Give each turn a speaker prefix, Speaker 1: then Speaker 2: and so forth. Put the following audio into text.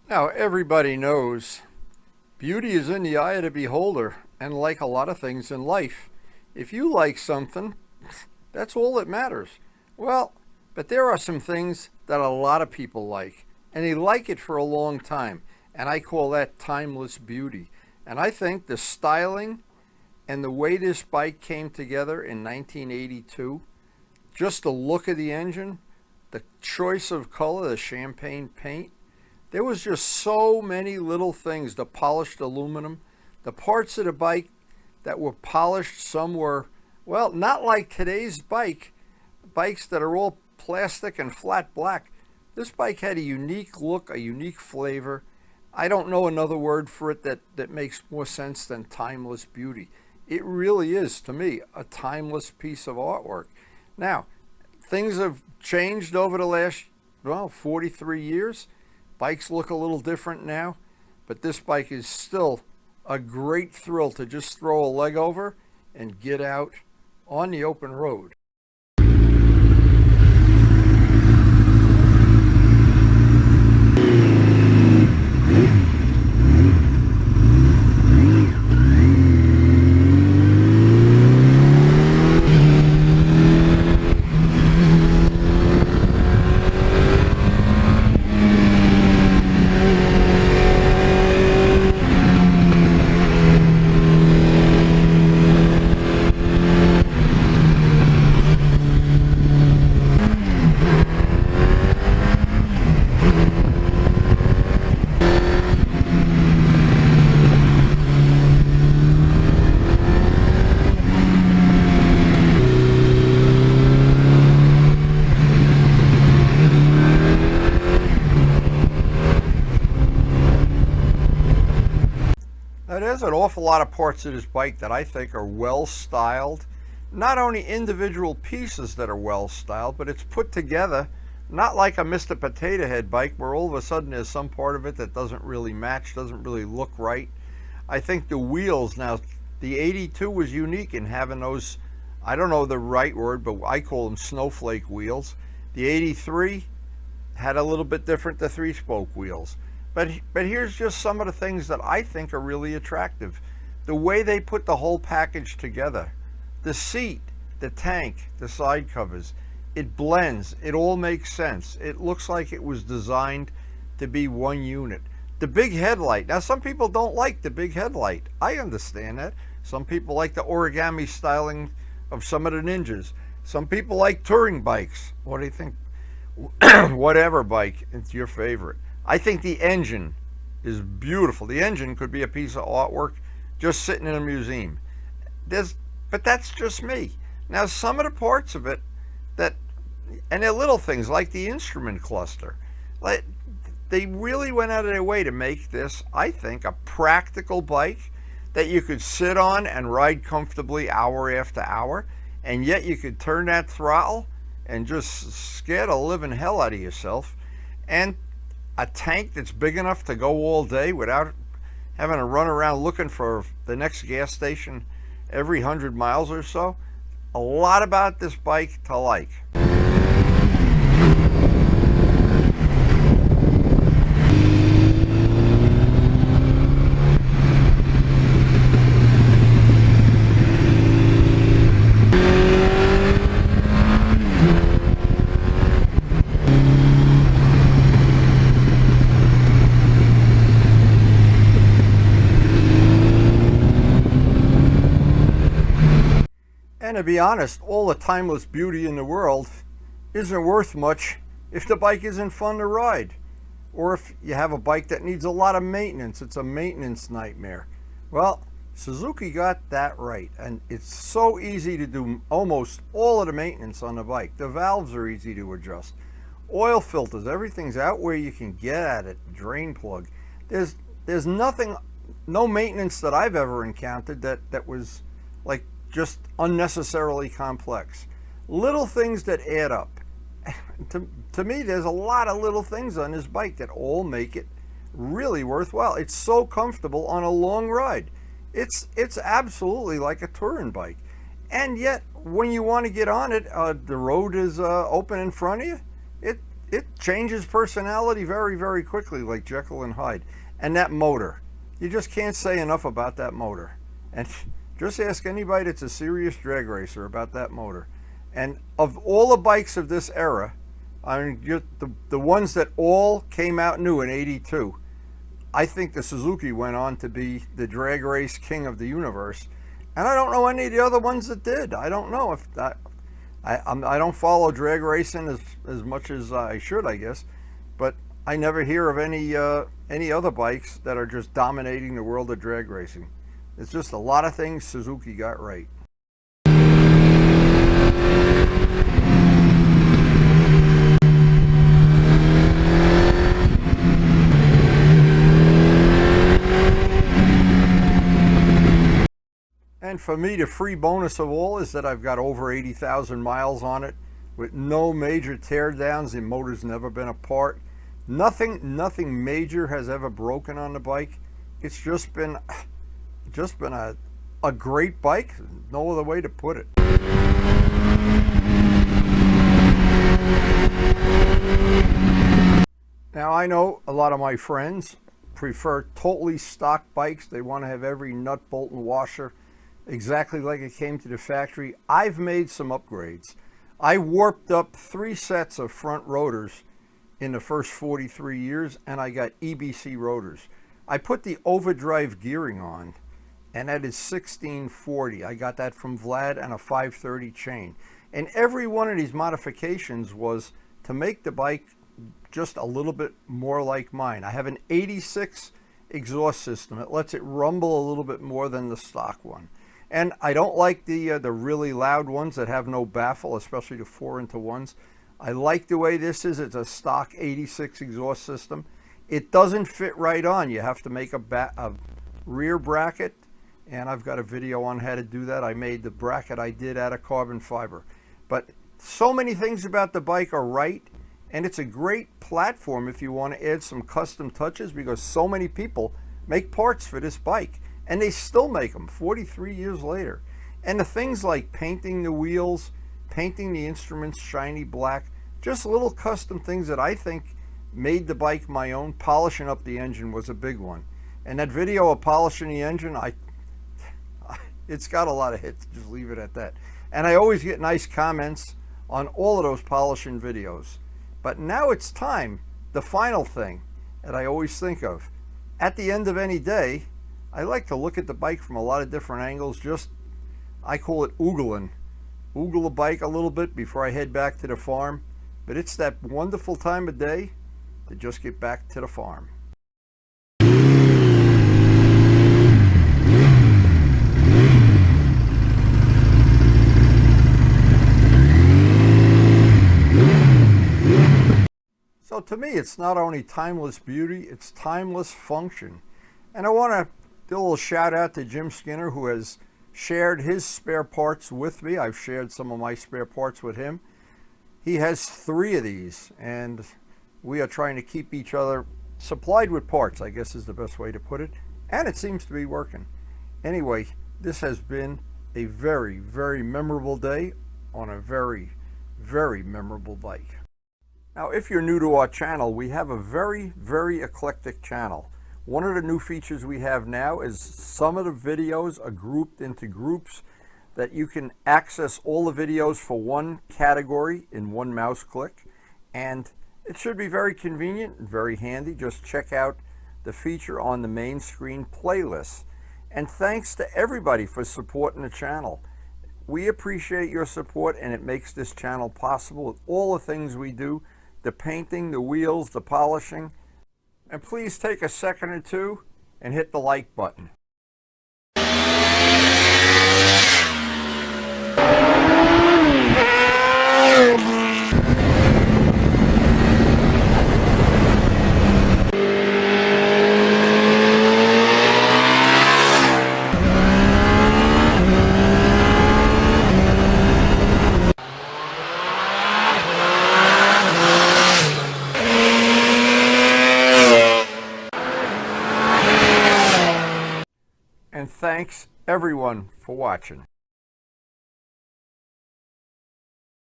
Speaker 1: Now, everybody knows beauty is in the eye of the beholder, and like a lot of things in life, if you like something, that's all that matters. Well, but there are some things that a lot of people like, and they like it for a long time, and I call that timeless beauty. And I think the styling and the way this bike came together in 1982, just the look of the engine, the choice of color, the champagne paint, there was just so many little things. The polished aluminum, the parts of the bike that were polished, some were, well, not like today's bikes that are all plastic and flat black. This bike had a unique look, a unique flavor. I don't know another word for it that makes more sense than timeless beauty. It really is, to me, a timeless piece of artwork. Now, things have changed over the last, well, 43 years. Bikes look a little different now, but this bike is still a great thrill to just throw a leg over and get out on the open road. Now, there's an awful lot of parts of this bike that I think are well styled. Not only individual pieces that are well styled, but it's put together not like a Mr. Potato Head bike where all of a sudden there's some part of it that doesn't really match, doesn't really look right. I think the wheels now, the 82 was unique in having those, I don't know the right word, but I call them snowflake wheels. The 83 had a little bit different, the three-spoke wheels. But here's just some of the things that I think are really attractive. The way they put the whole package together. The seat, the tank, the side covers. It blends. It all makes sense. It looks like it was designed to be one unit. The big headlight. Now, some people don't like the big headlight. I understand that. Some people like the origami styling of some of the Ninjas. Some people like touring bikes. What do you think? Whatever bike, it's your favorite. I think the engine is beautiful. The engine could be a piece of artwork just sitting in a museum. But that's just me. Now, some of the parts of it that, and they're little things like the instrument cluster. Like, they really went out of their way to make this, I think, a practical bike that you could sit on and ride comfortably hour after hour, and yet you could turn that throttle and just scare the living hell out of yourself. And a tank that's big enough to go all day without having to run around looking for the next gas station every 100 miles or so. A lot about this bike to like. And to be honest, all the timeless beauty in the world isn't worth much if the bike isn't fun to ride. Or if you have a bike that needs a lot of maintenance, it's a maintenance nightmare. Well, Suzuki got that right, and it's so easy to do almost all of the maintenance on the bike. The valves are easy to adjust. Oil filters, everything's out where you can get at it. Drain plug. There's nothing, no maintenance that I've ever encountered that was like just unnecessarily complex. Little things that add up. To me, there's a lot of little things on this bike that all make it really worthwhile. It's so comfortable on a long ride. It's absolutely like a touring bike. And yet, when you want to get on it, the road is open in front of you. it changes personality very, very quickly, like Jekyll and Hyde. And that motor, you just can't say enough about that motor. And just ask anybody that's a serious drag racer about that motor. And of all the bikes of this era, I mean, just the ones that all came out new in '82, I think the Suzuki went on to be the drag race king of the universe. And I don't know any of the other ones that did. I don't know if that. I don't follow drag racing as much as I should, I guess, but I never hear of any other bikes that are just dominating the world of drag racing. It's just a lot of things Suzuki got right. And for me, the free bonus of all is that I've got over 80,000 miles on it with no major teardowns. The motor's never been apart. Nothing major has ever broken on the bike. It's just been a great bike. No other way to put it. Now, I know a lot of my friends prefer totally stock bikes. They want to have every nut, bolt, and washer exactly like it came to the factory. I've made some upgrades. I warped up 3 sets of front rotors in the first 43 years, and I got EBC rotors. I put the overdrive gearing on, and that is 1640. I got that from Vlad, and a 530 chain. And every one of these modifications was to make the bike just a little bit more like mine. I have an 86 exhaust system. It lets it rumble a little bit more than the stock one. And I don't like the really loud ones that have no baffle, especially the 4-into-1s. I like the way this is. It's a stock 86 exhaust system. It doesn't fit right on. You have to make a rear bracket, and I've got a video on how to do that. I made the bracket I did out of carbon fiber. But so many things about the bike are right, and it's a great platform if you want to add some custom touches, because so many people make parts for this bike. And they still make them 43 years later. And the things like painting the wheels, painting the instruments shiny black, just little custom things that I think made the bike my own. Polishing up the engine was a big one. And that video of polishing the engine, it's got a lot of hits, just leave it at that. And I always get nice comments on all of those polishing videos. But now it's time, the final thing that I always think of. At the end of any day, I like to look at the bike from a lot of different angles. I call it oogling. Oogle the bike a little bit before I head back to the farm. But it's that wonderful time of day to just get back to the farm. So to me, it's not only timeless beauty, it's timeless function. And I want to do a little shout out to Jim Skinner, who has shared his spare parts with me. I've shared some of my spare parts with him. He has 3 of these, and we are trying to keep each other supplied with parts, I guess is the best way to put it. And it seems to be working. Anyway, this has been a very, very memorable day on a very, very memorable bike. Now, if you're new to our channel, we have a very, very eclectic channel. One of the new features we have now is some of the videos are grouped into groups that you can access all the videos for one category in one mouse click. And it should be very convenient and very handy. Just check out the feature on the main screen playlist. And thanks to everybody for supporting the channel. We appreciate your support, and it makes this channel possible with all the things we do, the painting, the wheels, the polishing. And please take a second or two and hit the like button. And thanks everyone for watching.